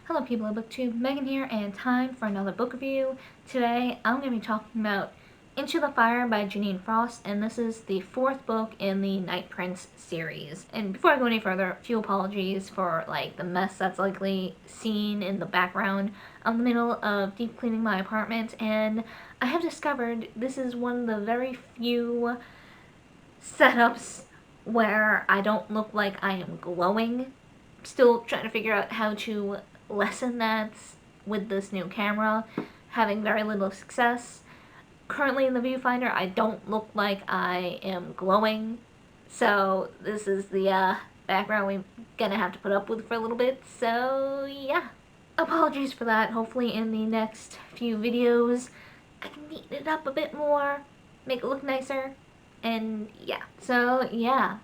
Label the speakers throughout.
Speaker 1: Hello people of BookTube, Megan here, and time for another book review. Today I'm going to be talking about Into the Fire by Jeaniene Frost, and this is the fourth book in the Night Prince series. And before I go any further, a few apologies for the mess that's likely seen in the background. I'm in the middle of deep cleaning my apartment, and I have discovered this is one of the very few setups where I don't look like I am glowing. Still trying to figure out how to lessen that with this new camera, having very little success. Currently in the viewfinder, I don't look like I am glowing, so this is the background we're gonna have to put up with for a little bit, so yeah. Apologies for that. Hopefully in the next few videos I can neaten it up a bit more, make it look nicer, and yeah. So yeah,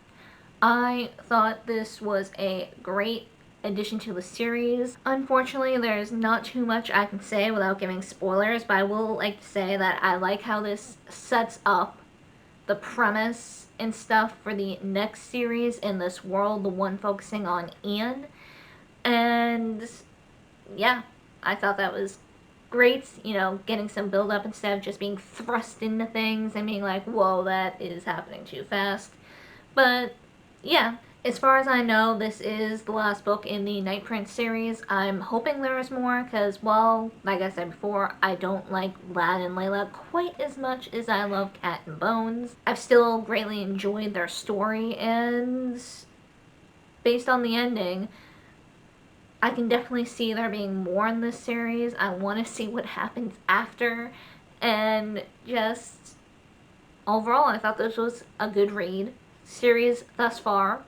Speaker 1: I thought this was a great addition to the series. Unfortunately, there's not too much I can say without giving spoilers, but I will like to say that I like how this sets up the premise and stuff for the next series in this world, the one focusing on Ian. And yeah, I thought that was great, getting some build up instead of just being thrust into things and being like, whoa, that is happening too fast. But yeah, as far as I know, this is the last book in the Night Prince series. I'm hoping there is more because, well, like I said before, I don't like Lad and Layla quite as much as I love Cat and Bones. I've still greatly enjoyed their story, and based on the ending, I can definitely see there being more in this series. I want to see what happens after, and just overall, I thought this was a good read. Series thus far,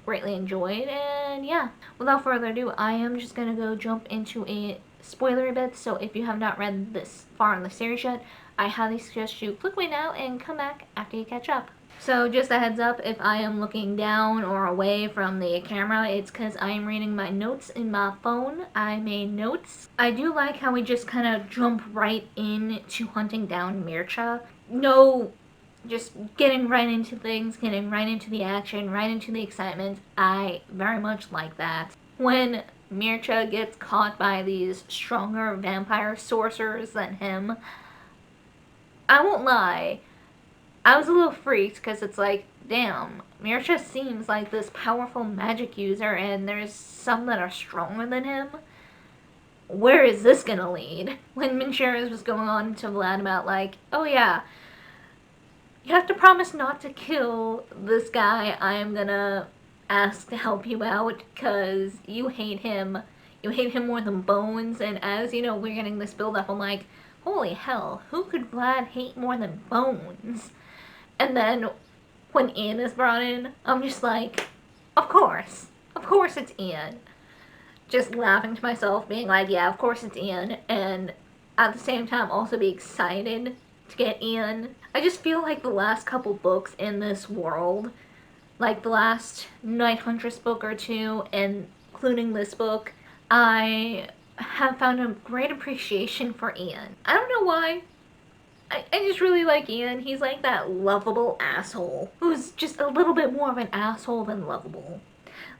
Speaker 1: greatly enjoyed, and yeah. Without further ado, I am just gonna go jump into a spoilery bit, so if you have not read this far in the series yet, I highly suggest you click away now and come back after you catch up. So just a heads up, if I am looking down or away from the camera, it's because I am reading my notes in my phone. I made notes. I do like how we just kind of jump right into hunting down Mircea. No, just getting right into things, getting right into the action, right into the excitement. I very much like that. When Mircea gets caught by these stronger vampire sorcerers than him, I won't lie, I was a little freaked because it's like, damn, Mircea seems like this powerful magic user and there's some that are stronger than him. Where is this gonna lead? When Mincheras was going on to Vlad about like, oh yeah, you have to promise not to kill this guy I'm gonna ask to help you out because you hate him. You hate him more than Bones, and as you know, we're getting this build up, I'm like, holy hell, who could Vlad hate more than Bones? And then when Ian is brought in, I'm just like, of course it's Ian. Just laughing to myself, being like, yeah, of course it's Ian, and at the same time also be excited to get Ian. I just feel like the last couple books in this world, like the last Night Huntress book or two, and including this book, I have found a great appreciation for Ian. I don't know why. I just really like Ian. He's like that lovable asshole who's just a little bit more of an asshole than lovable.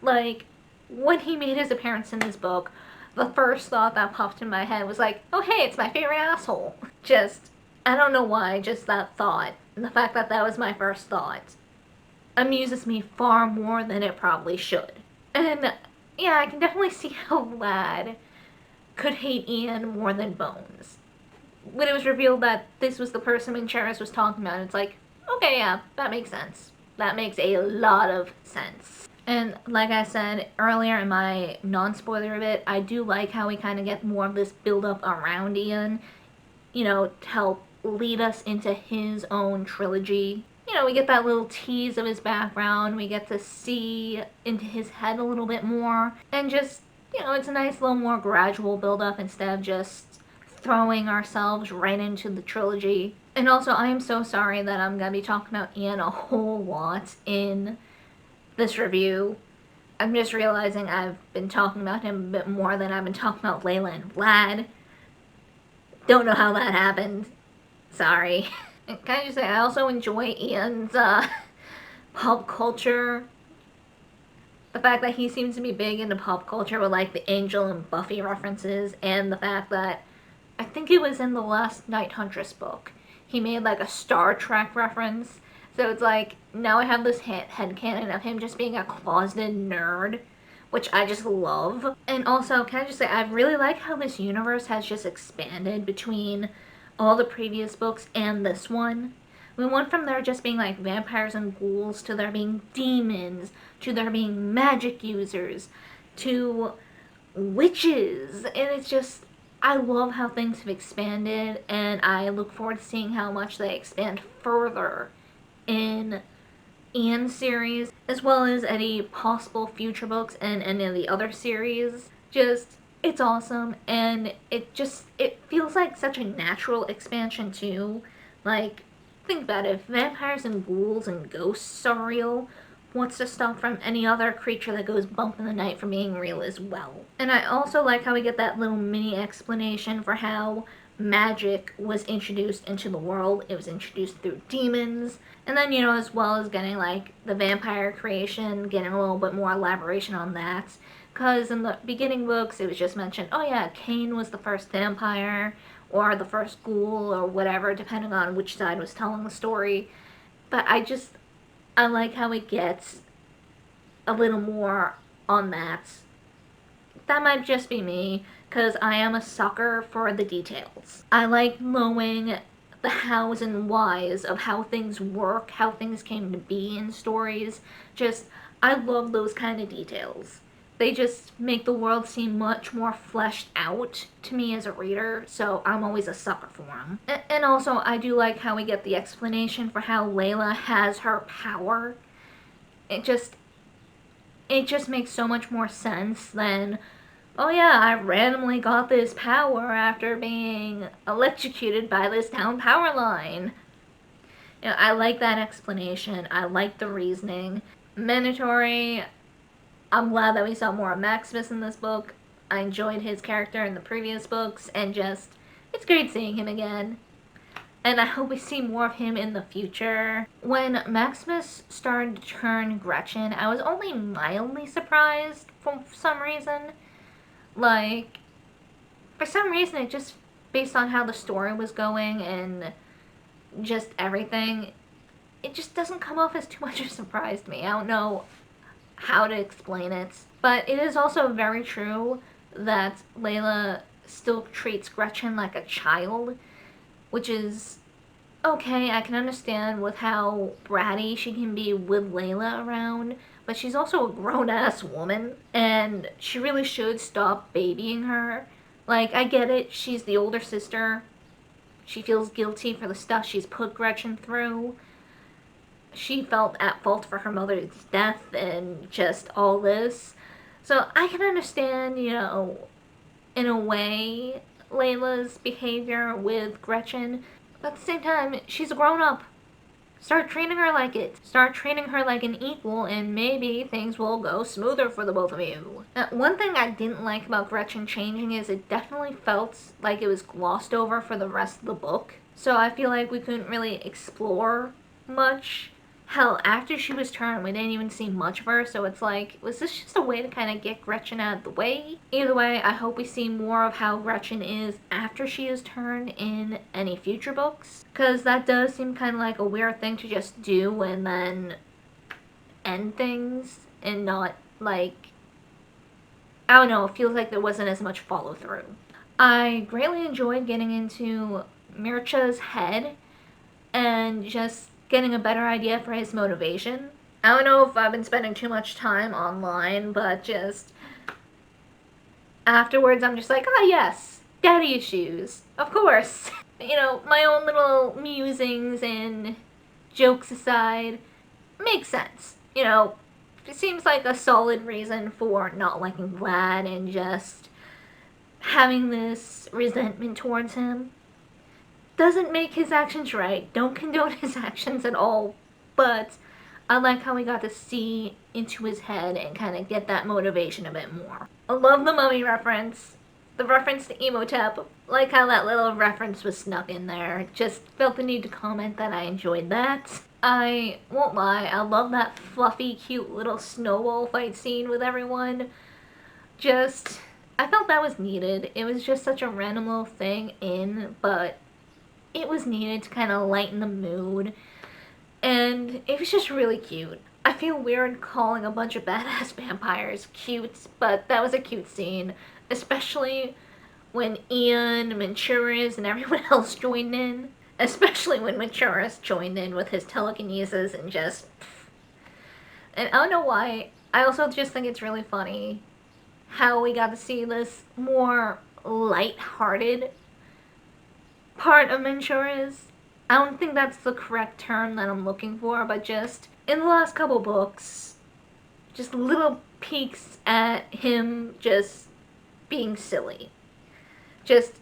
Speaker 1: Like, when he made his appearance in this book, the first thought that popped in my head was like, oh hey, it's my favorite asshole. Just, I don't know why, just that thought. And the fact that that was my first thought amuses me far more than it probably should. And yeah, I can definitely see how Lad could hate Ian more than Bones. When it was revealed that this was the person Mincheras was talking about, it's like, okay, yeah, that makes sense. That makes a lot of sense. And like I said earlier in my non-spoiler bit, I do like how we kind of get more of this build-up around Ian, to help lead us into his own trilogy. We get that little tease of his background, we get to see into his head a little bit more, and just, it's a nice little more gradual build-up instead of just throwing ourselves right into the trilogy. And also, I am so sorry that I'm going to be talking about Ian a whole lot in this review. I'm just realizing I've been talking about him a bit more than I've been talking about Layla and Vlad. Don't know how that happened. Sorry. And can I just say, I also enjoy Ian's pop culture. the fact that he seems to be big into pop culture with like the Angel and Buffy references, and the fact that I think it was in the last Night Huntress book, he made like a Star Trek reference. So it's like, now I have this headcanon of him just being a closeted nerd, which I just love. And also, can I just say, I really like how this universe has just expanded between all the previous books and this one. We went from there just being like vampires and ghouls to there being demons, to there being magic users, to witches. And it's just, I love how things have expanded, and I look forward to seeing how much they expand further in Ian's series, as well as any possible future books and any of the other series. Just, it's awesome, and it feels like such a natural expansion too. Like, think about it, if vampires and ghouls and ghosts are real, what's to stop from any other creature that goes bump in the night from being real as well? And I also like how we get that little mini explanation for how magic was introduced into the world. It was introduced through demons. And then, as well as getting like the vampire creation, getting a little bit more elaboration on that. Because in the beginning books, it was just mentioned, oh yeah, Cain was the first vampire, or the first ghoul, or whatever, depending on which side was telling the story. But I like how it gets a little more on that. That might just be me, because I am a sucker for the details. I like knowing the hows and whys of how things work, how things came to be in stories. Just, I love those kind of details. They just make the world seem much more fleshed out to me as a reader, so I'm always a sucker for them. And also, I do like how we get the explanation for how Layla has her power. It just makes so much more sense than, oh yeah, I randomly got this power after being electrocuted by this town power line. I like that explanation. I like the reasoning. Mandatory. I'm glad that we saw more of Maximus in this book. I enjoyed his character in the previous books, and just, it's great seeing him again. And I hope we see more of him in the future. When Maximus started to turn Gretchen, I was only mildly surprised for some reason. Like, for some reason, it just, based on how the story was going and just everything, it just doesn't come off as too much of a surprise to me. I don't know how to explain it. But it is also very true that Layla still treats Gretchen like a child, which is okay. I can understand with how bratty she can be with Layla around, but she's also a grown-ass woman, and she really should stop babying her. Like, I get it, she's the older sister. She feels guilty for the stuff she's put Gretchen through. She felt at fault for her mother's death and just all this. So I can understand, in a way, Layla's behavior with Gretchen. But at the same time, she's a grown-up. Start treating her like it. Start treating her like an equal, and maybe things will go smoother for the both of you. One thing I didn't like about Gretchen changing is it definitely felt like it was glossed over for the rest of the book. So I feel like we couldn't really explore much. Hell, after she was turned, we didn't even see much of her, so it's like, was this just a way to kind of get Gretchen out of the way? Either way, I hope we see more of how Gretchen is after she is turned in any future books, because that does seem kind of like a weird thing to just do and then end things and not, like, I don't know, it feels like there wasn't as much follow through. I greatly enjoyed getting into Mircha's head and just getting a better idea for his motivation. I don't know if I've been spending too much time online, but just afterwards I'm just like, ah yes, daddy issues, of course. My own little musings and jokes aside, makes sense. It seems like a solid reason for not liking Vlad and just having this resentment towards him. Doesn't make his actions right, don't condone his actions at all, but I like how we got to see into his head and kind of get that motivation a bit more. I love the Mummy reference, the reference to Emotep, like how that little reference was snuck in there. Just felt the need to comment that I enjoyed that. I won't lie, I love that fluffy, cute little snowball fight scene with everyone. Just, I felt that was needed. It was just such a random little thing but it was needed to kind of lighten the mood. And it was just really cute. I feel weird calling a bunch of badass vampires cute, but that was a cute scene. Especially when Ian, Manchuris, and everyone else joined in. Especially when Manchuris joined in with his telekinesis and just... And I don't know why. I also just think it's really funny how we got to see this more light-hearted part of Manchuris. I don't think that's the correct term that I'm looking for, but just in the last couple books, just little peeks at him just being silly. Just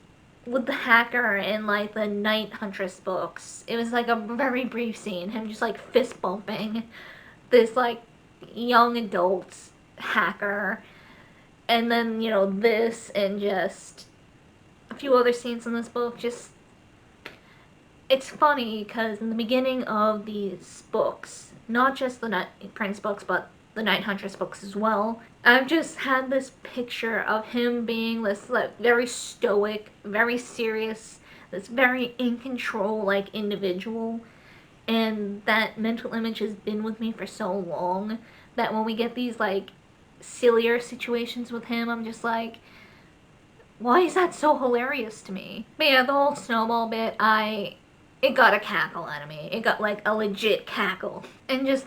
Speaker 1: with the hacker in like the Night Huntress books, it was like a very brief scene, him just like fist bumping this like young adult hacker, and then you know this and just a few other scenes in this book. Just it's funny because in the beginning of these books, not just the Night Prince books, but the Night Huntress books as well, I've just had this picture of him being this like very stoic, very serious, this very in control like individual, and that mental image has been with me for so long that when we get these like sillier situations with him, I'm just like, why is that so hilarious to me? But yeah, the whole snowball bit, it got a cackle out of me. It got like a legit cackle. And just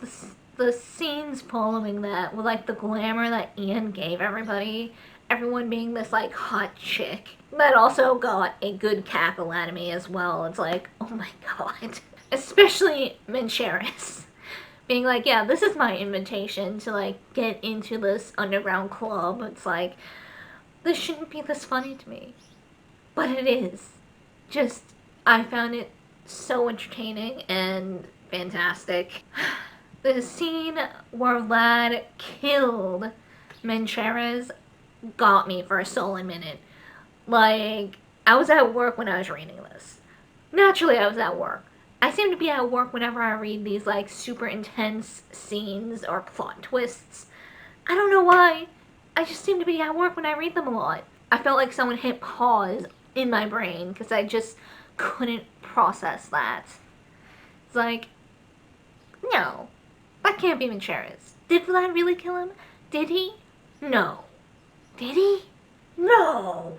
Speaker 1: the scenes following that with like the glamour that Ian gave everybody, everyone being this like hot chick, that also got a good cackle out of me as well. It's like, oh my god. Especially Manchuris being like, yeah, this is my invitation to like get into this underground club. It's like, this shouldn't be this funny to me, but it is. Just, I found it so entertaining and fantastic. The scene where Vlad killed Manchuris got me for a solid minute. Like, I was at work when I was reading this. Naturally, I was at work. I seem to be at work whenever I read these, like, super intense scenes or plot twists. I don't know why. I just seem to be at work when I read them a lot. I felt like someone hit pause in my brain because I just couldn't process that. It's like, no, that can't be Manchuris. Did Vlad really kill him? Did he? No. Did he? No.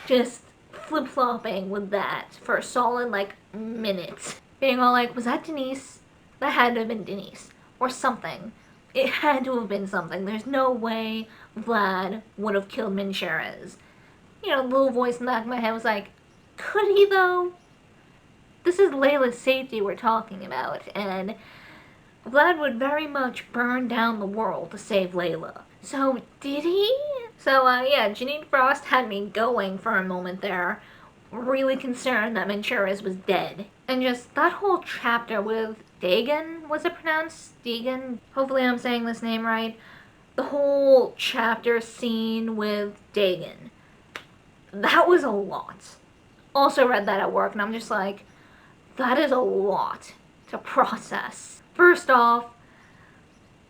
Speaker 1: Just flip-flopping with that for a solid, like, minute. Being all like, was that Denise? That had to have been Denise. Or something. It had to have been something. There's no way Vlad would have killed Manchuris. You know, the little voice in the back of my head was like, could he though? This is Layla's safety we're talking about, and Vlad would very much burn down the world to save Layla. So, did he? So, yeah, Jeaniene Frost had me going for a moment there, really concerned that Manchuris was dead. And just that whole chapter with Dagon, was it pronounced? Dagon? Hopefully I'm saying this name right. The whole chapter scene with Dagon. That was a lot. Also read that at work and I'm just like, that is a lot to process. First off,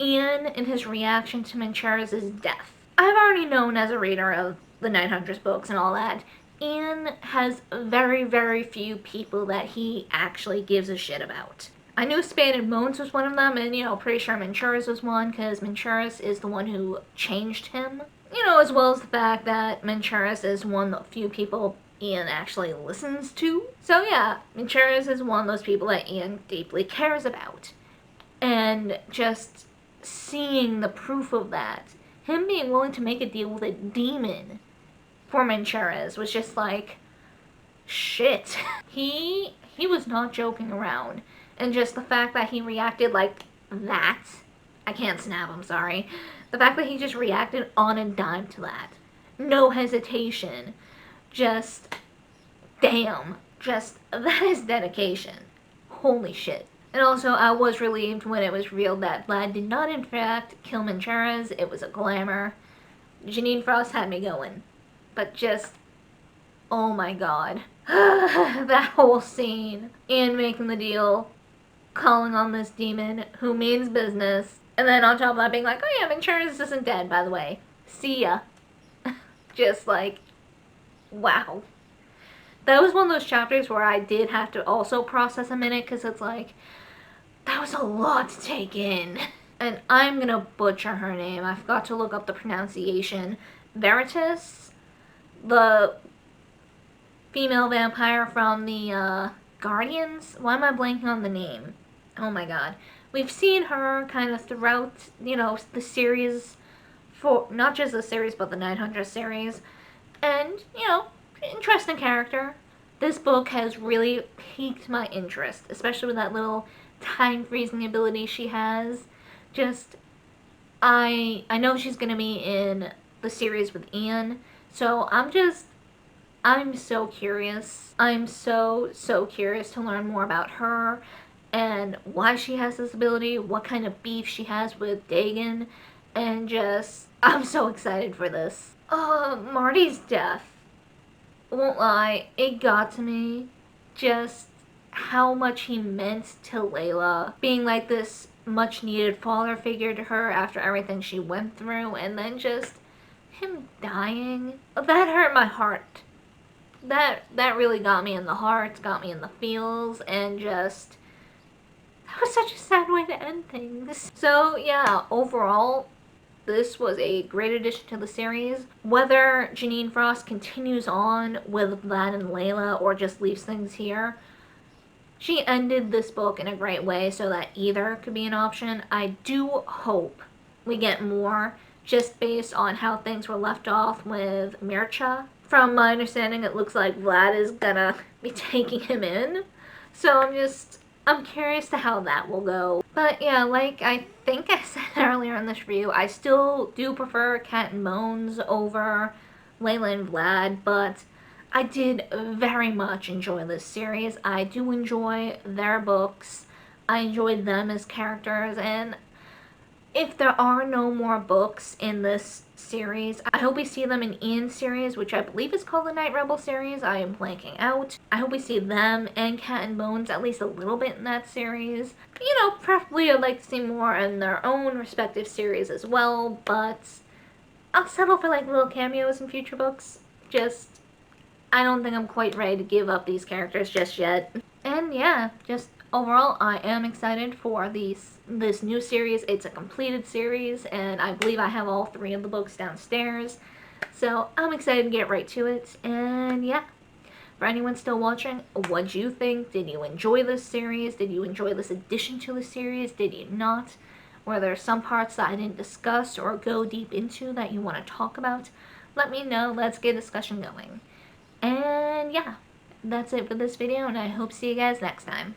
Speaker 1: Ian and his reaction to Manchuris' death. I've already known as a reader of the Night Huntress books and all that, Ian has very, very few people that he actually gives a shit about. I knew Spade and Bones was one of them, and, you know, pretty sure Manchuris was one, because Manchuris is the one who changed him. You know, as well as the fact that Manchuris is one of the few people Ian actually listens to. So yeah, Manchuris is one of those people that Ian deeply cares about. And just seeing the proof of that, him being willing to make a deal with a demon for Manchuris was just like, shit. He was not joking around. And just the fact that he reacted like that, I can't snap, I'm sorry. The fact that he just reacted on a dime to that. No hesitation. Just, damn. Just, that is dedication. Holy shit. And also, I was relieved when it was revealed that Vlad did not in fact kill Manchuris. It was a glamour. Jeaniene Frost had me going. But just, oh my god. That whole scene. And making the deal. calling on this demon who means business. And then on top of that being like, oh yeah, make sure this isn't dead, by the way. See ya. Just like, wow. That was one of those chapters where I did have to also process a minute because it's like, that was a lot to take in. And I'm gonna butcher her name. I forgot to look up the pronunciation. Veritas, the female vampire from the Guardians. Why am I blanking on the name? Oh my god. We've seen her kind of throughout, the series, for not just the series, but the 900 series. And, interesting character. This book has really piqued my interest, especially with that little time freezing ability she has. Just, I know she's gonna be in the series with Ian, so I'm so curious. I'm so curious to learn more about her and why she has this ability, what kind of beef she has with Dagon, and just, I'm so excited for this. Marty's death. Won't lie, it got to me. Just how much he meant to Layla. Being like this much needed father figure to her after everything she went through, and then just him dying. That hurt my heart. That really got me in the heart, got me in the feels, and just, that was such a sad way to end things. So yeah, overall, this was a great addition to the series. Whether Jeaniene Frost continues on with Vlad and Layla or just leaves things here, she ended this book in a great way so that either could be an option. I do hope we get more just based on how things were left off with Mircha. From my understanding, it looks like Vlad is gonna be taking him in. So I'm curious to how that will go. But yeah, like I think I said earlier in this review, I still do prefer Cat and Bones over Layla and Vlad, but I did very much enjoy this series. I do enjoy their books. I enjoyed them as characters, and if there are no more books in this series, I hope we see them in Ian's series, which I believe is called the Night Rebel series. I am blanking out. I hope we see them and Cat and Bones at least a little bit in that series. Preferably I'd like to see more in their own respective series as well, but I'll settle for like little cameos in future books. Just, I don't think I'm quite ready to give up these characters just yet. And yeah, just overall, I am excited for this new series. It's a completed series, and I believe I have all 3 of the books downstairs. So I'm excited to get right to it. And yeah, for anyone still watching, what'd you think? Did you enjoy this series? Did you enjoy this addition to the series? Did you not? Were there some parts that I didn't discuss or go deep into that you want to talk about? Let me know. Let's get a discussion going. And yeah, that's it for this video, and I hope to see you guys next time.